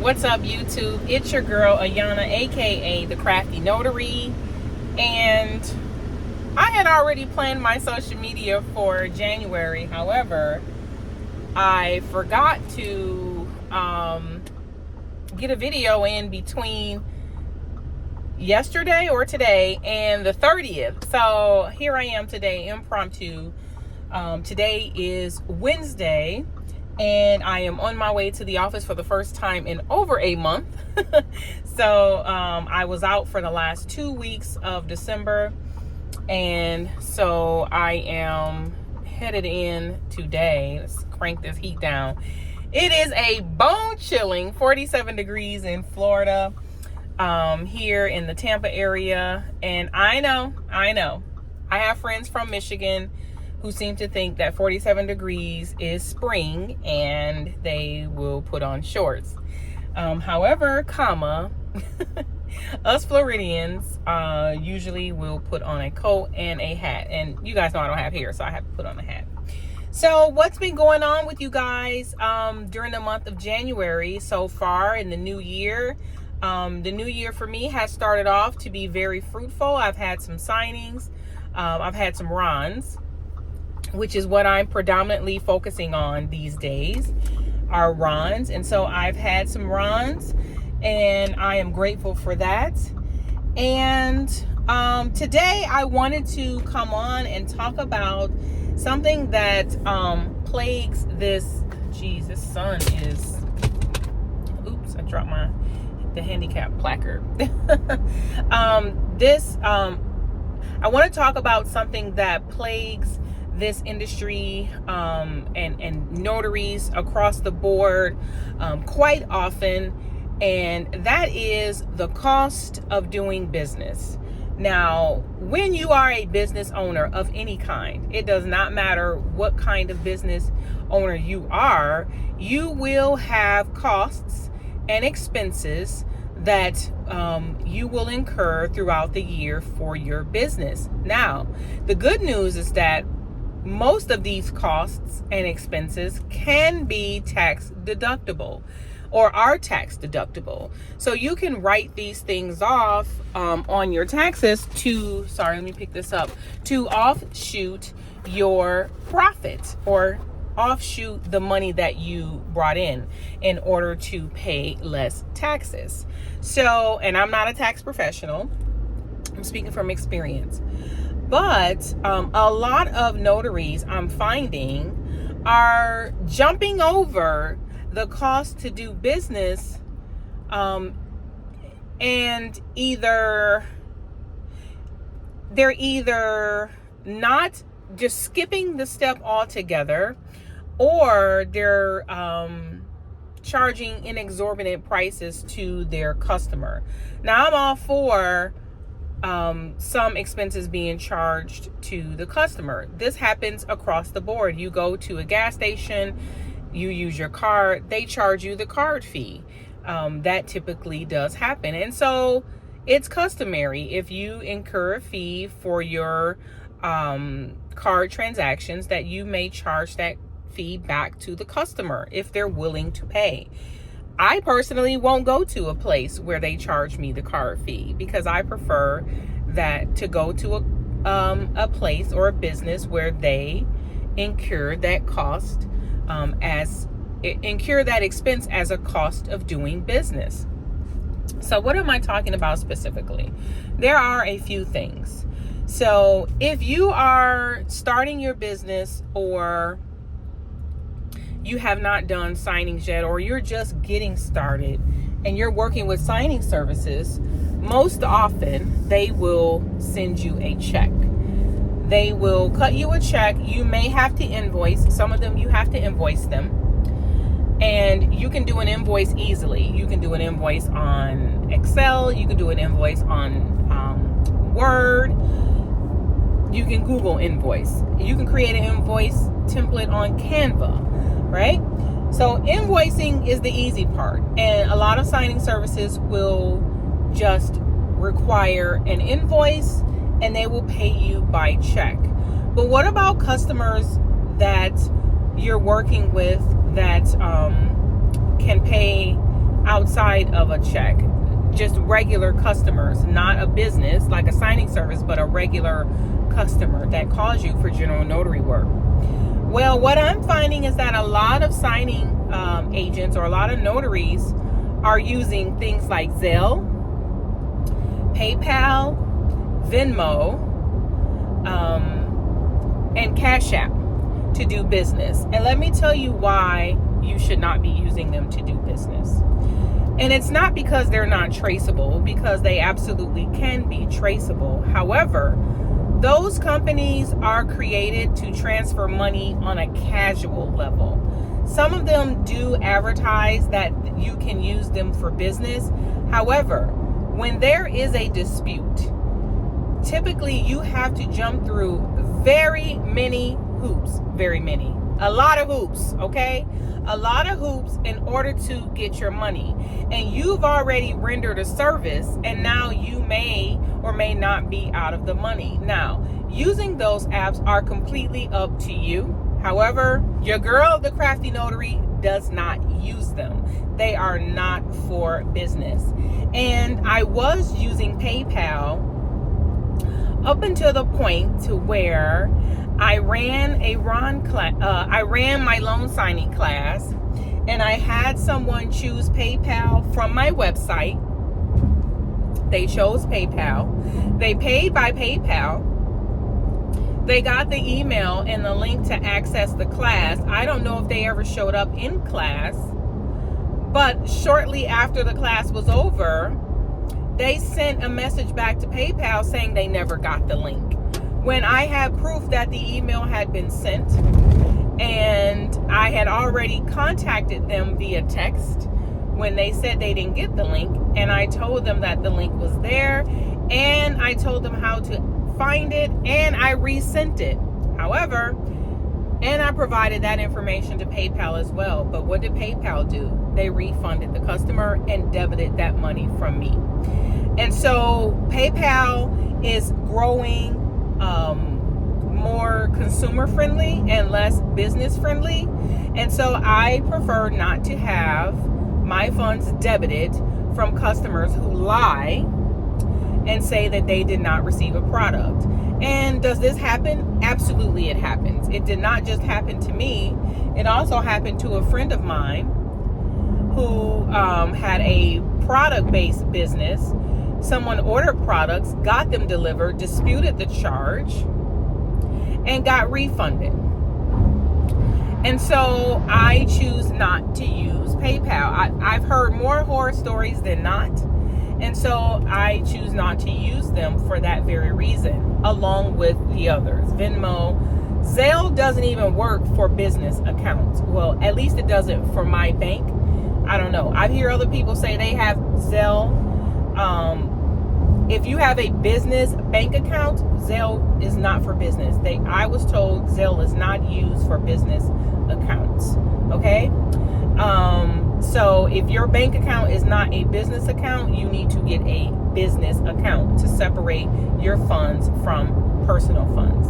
What's up, YouTube? It's your girl Ayana, aka the Crafty Notary, and I had already planned my social media for January. However, I forgot to get a video in between yesterday or today and the 30th. So here I am today, impromptu. Today is Wednesday, and I am on my way to the office for the first time in over a month. So I was out for the last 2 weeks of December, and so I am headed in today. Let's crank this heat down. It is a bone-chilling 47 degrees in Florida, here in the Tampa area, and I know I have friends from Michigan who seem to think that 47 degrees is spring and they will put on shorts. However, us Floridians usually will put on a coat and a hat. And you guys know I don't have hair, so I have to put on a hat. So what's been going on with you guys during the month of January so far in the new year? The new year for me has started off to be very fruitful. I've had some signings. I've had some runs, which is what I'm predominantly focusing on these days, are runs. And so I've had some runs, and I am grateful for that. And today I wanted to come on and talk about something that plagues this. Geez, this sun is. Oops, I dropped the handicap placard. I want to talk about something that plagues this industry and notaries across the board quite often, and that is the cost of doing business. Now, when you are a business owner of any kind, it does not matter what kind of business owner you are, you will have costs and expenses that you will incur throughout the year for your business. Now, the good news is that most of these costs and expenses can be tax deductible or are tax deductible. So you can write these things off on your taxes to offshoot your profit or offshoot the money that you brought in order to pay less taxes. So, and I'm not a tax professional, I'm speaking from experience. But a lot of notaries I'm finding are jumping over the cost to do business, and they're either not just skipping the step altogether, or they're charging inexorbitant prices to their customer. Now, I'm all for some expenses being charged to the customer. This happens across the board. You go to a gas station, you use your card, they charge you the card fee. That typically does happen. And so it's customary, if you incur a fee for your card transactions, that you may charge that fee back to the customer if they're willing to pay. I personally won't go to a place where they charge me the card fee, because I prefer that to go to a place or a business where they incur that cost incur that expense as a cost of doing business. So what am I talking about specifically? There are a few things. So if you are starting your business, or you have not done signings yet, or you're just getting started and you're working with signing services, most often they will send you a check. They will cut you a check. You may have to invoice. Some of them you have to invoice them. And you can do an invoice easily. You can do an invoice on Excel. You can do an invoice on Word. You can Google invoice. You can create an invoice template on Canva. Right? So invoicing is the easy part, and a lot of signing services will just require an invoice and they will pay you by check. But what about customers that you're working with that can pay out outside of a check, just regular customers, not a business like a signing service, but a regular customer that calls you for general notary work. Well, what I'm finding is that a lot of signing agents or a lot of notaries are using things like Zelle, PayPal, Venmo, and Cash App to do business. And let me tell you why you should not be using them to do business. And it's not because they're not traceable, because they absolutely can be traceable. However, those companies are created to transfer money on a casual level. Some of them do advertise that you can use them for business. However, when there is a dispute, typically you have to jump through very many hoops, a lot of hoops, okay? A lot of hoops in order to get your money. And you've already rendered a service, and now you may or may not be out of the money. Now, using those apps are completely up to you. However, your girl, the Crafty Notary, does not use them. They are not for business. And I was using PayPal up until the point to where I ran my loan signing class, and I had someone choose PayPal from my website. They chose PayPal. They paid by PayPal. They got the email and the link to access the class. I don't know if they ever showed up in class, but shortly after the class was over, they sent a message back to PayPal saying they never got the link. When I had proof that the email had been sent, and I had already contacted them via text when they said they didn't get the link, and I told them that the link was there, and I told them how to find it, and I resent it. However, and I provided that information to PayPal as well. But what did PayPal do? They refunded the customer and debited that money from me. And so PayPal is growing more consumer friendly and less business friendly. And so I prefer not to have my funds debited from customers who lie and say that they did not receive a product. And does this happen? Absolutely, it happens. It did not just happen to me. It also happened to a friend of mine who had a product-based business. Someone ordered products, got them delivered, disputed the charge, and got refunded. And so I choose not to use PayPal. I've heard more horror stories than not. And so I choose not to use them for that very reason, along with the others. Venmo, Zelle doesn't even work for business accounts. Well, at least it doesn't for my bank. I don't know. I hear other people say they have Zelle. If you have a business bank account, Zelle is not for business. I was told Zelle is not used for business accounts. Okay? So if your bank account is not a business account, you need to get a business account to separate your funds from personal funds.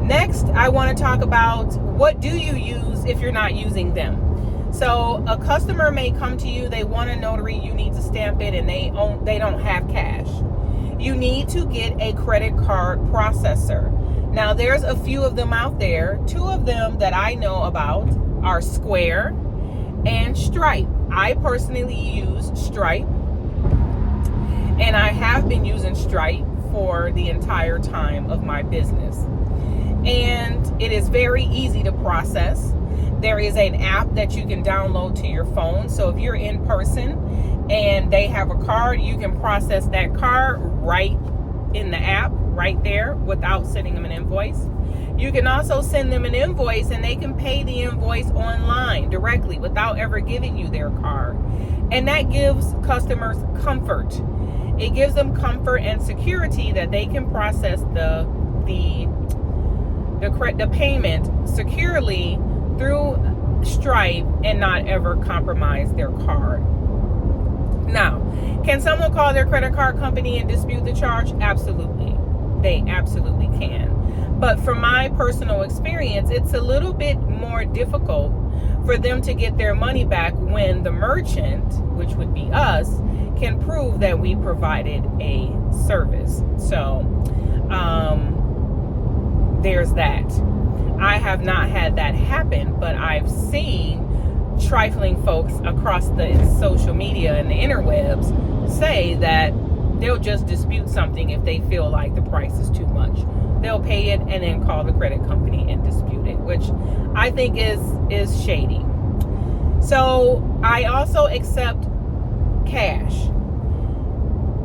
Next, I want to talk about what do you use if you're not using them. So a customer may come to you, they want a notary, you need to stamp it, and they don't have cash. You need to get a credit card processor. Now there's a few of them out there. Two of them that I know about are Square and Stripe. I personally use Stripe, and I have been using Stripe for the entire time of my business. And it is very easy to process. There is an app that you can download to your phone. So if you're in person and they have a card, you can process that card right in the app, right there, without sending them an invoice. You can also send them an invoice and they can pay the invoice online directly without ever giving you their card. And that gives customers comfort. It gives them comfort and security that they can process the payment securely through Stripe and not ever compromise their card. Now, can someone call their credit card company and dispute the charge? Absolutely. They absolutely can. But from my personal experience, it's a little bit more difficult for them to get their money back when the merchant, which would be us, can prove that we provided a service. So there's that. I have not had that happen, but I've seen trifling folks across the social media and the interwebs say that they'll just dispute something if they feel like the price is too much. They'll pay it and then call the credit company and dispute it, which I think is shady. So I also accept cash.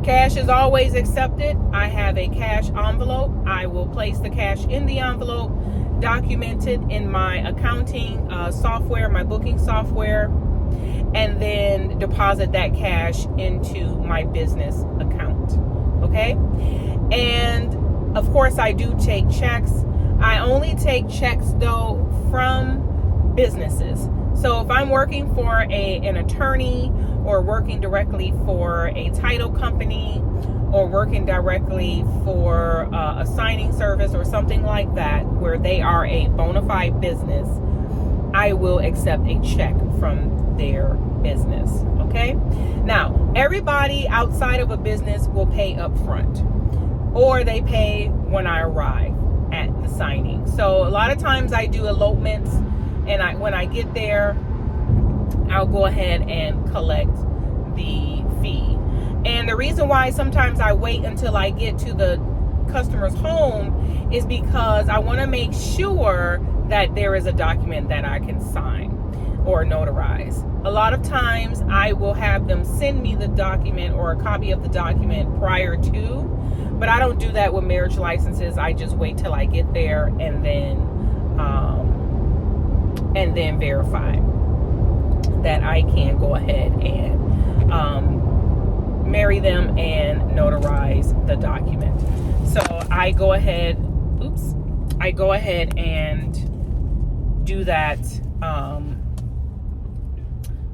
Cash is always accepted. I have a cash envelope. I will place the cash in the envelope, documented in my accounting software, my booking software, and then deposit that cash into my business account. Okay? And of course, I do take checks. I only take checks though from businesses. So if I'm working for an attorney, or working directly for a title company, or working directly for a signing service or something like that, where they are a bona fide business, I will accept a check from their business. Okay? Now, everybody outside of a business will pay up front, or they pay when I arrive at the signing. So a lot of times I do elopements, and when I get there, I'll go ahead and collect the fee. And the reason why sometimes I wait until I get to the customer's home is because I want to make sure that there is a document that I can sign or notarize. A lot of times I will have them send me the document or a copy of the document prior to, but I don't do that with marriage licenses. I just wait till I get there and then verify that I can go ahead and marry them and notarize the document. So I go ahead and do that.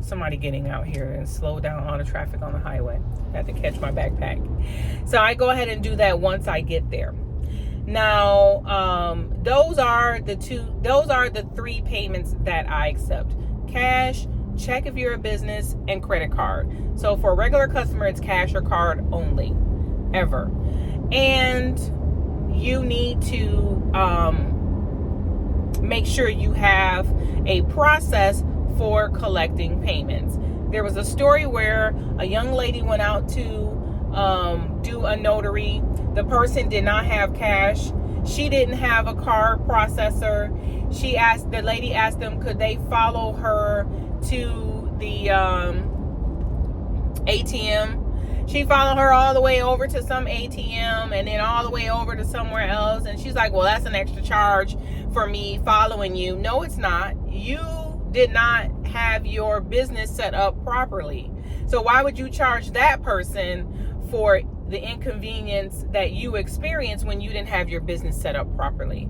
Somebody getting out here and slow down all the traffic on the highway. I had to catch my backpack. So I go ahead and do that once I get there. Now, those are the three payments that I accept: cash, check if you're a business, and credit card. So for a regular customer, it's cash or card only, ever. And you need to make sure you have a process for collecting payments. There was a story where a young lady went out to do a notary. The person did not have cash. She didn't have a card processor. The lady asked them, could they follow her to the ATM. She followed her all the way over to some ATM and then all the way over to somewhere else. And she's like, well, that's an extra charge for me following you. No, it's not. You did not have your business set up properly. So why would you charge that person for the inconvenience that you experienced when you didn't have your business set up properly?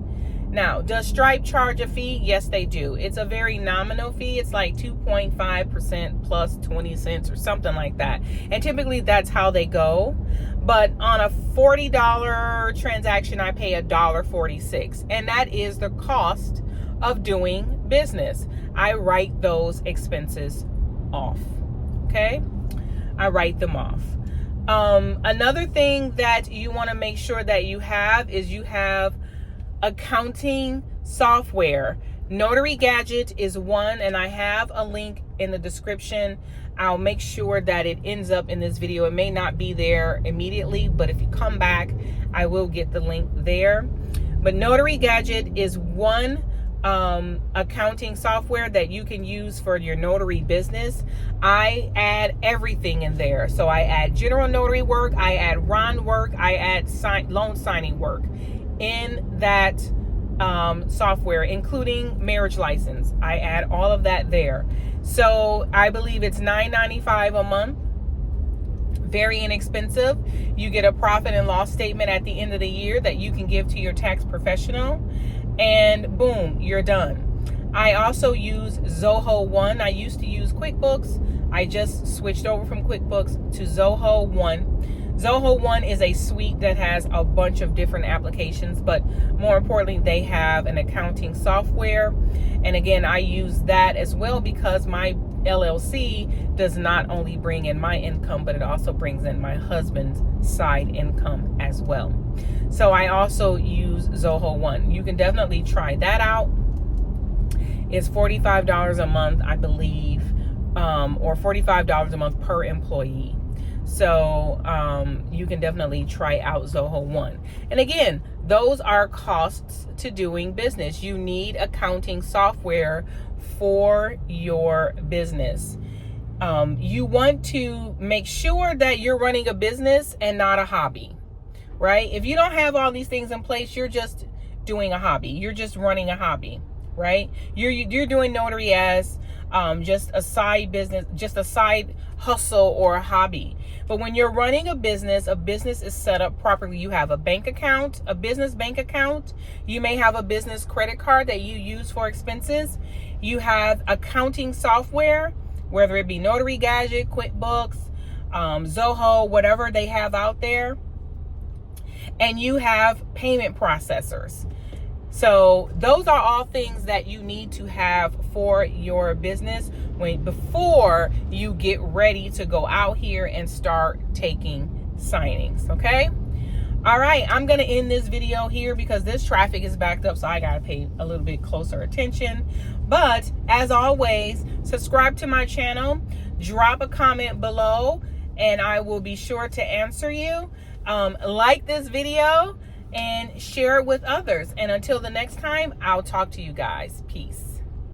Now, does Stripe charge a fee? Yes, they do. It's a very nominal fee. It's like 2.5% plus 20 cents or something like that. And typically that's how they go. But on a $40 transaction, I pay $1.46. And that is the cost of doing business. I write those expenses off. Okay? I write them off. Another thing that you want to make sure that you have is you have accounting software. Notary Gadget is one, and I have a link in the description. I'll make sure that it ends up in this video. It may not be there immediately, but if you come back, I will get the link there. But Notary Gadget is one accounting software that you can use for your notary business. I add everything in there. So I add general notary work, I add RON work, I add loan signing work in that software, including marriage license. I add all of that there. So I believe it's $9.95 a month. Very inexpensive. You get a profit and loss statement at the end of the year that you can give to your tax professional, and boom, you're done. I also use Zoho One. I used to use QuickBooks. I just switched over from QuickBooks to Zoho One. Zoho One is a suite that has a bunch of different applications, but more importantly, they have an accounting software. And again, I use that as well because my LLC does not only bring in my income, but it also brings in my husband's side income as well. So I also use Zoho One. You can definitely try that out. It's $45 a month, I believe, or $45 a month per employee. So you can definitely try out Zoho One. And again, those are costs to doing business. You need accounting software for your business. You want to make sure that you're running a business and not a hobby, right? If you don't have all these things in place, you're just doing a hobby. You're just running a hobby, right? You're doing notary as just a side business, just a side hustle or a hobby. But when you're running a business is set up properly. You have a bank account, a business bank account. You may have a business credit card that you use for expenses. You have accounting software, whether it be Notary Gadget, QuickBooks, Zoho, whatever they have out there. And you have payment processors. So those are all things that you need to have for your business before you get ready to go out here and start taking signings. Okay. All right. I'm going to end this video here because this traffic is backed up. So I got to pay a little bit closer attention. But as always, subscribe to my channel, drop a comment below, and I will be sure to answer you. Like this video and share it with others. And until the next time, I'll talk to you guys. Peace.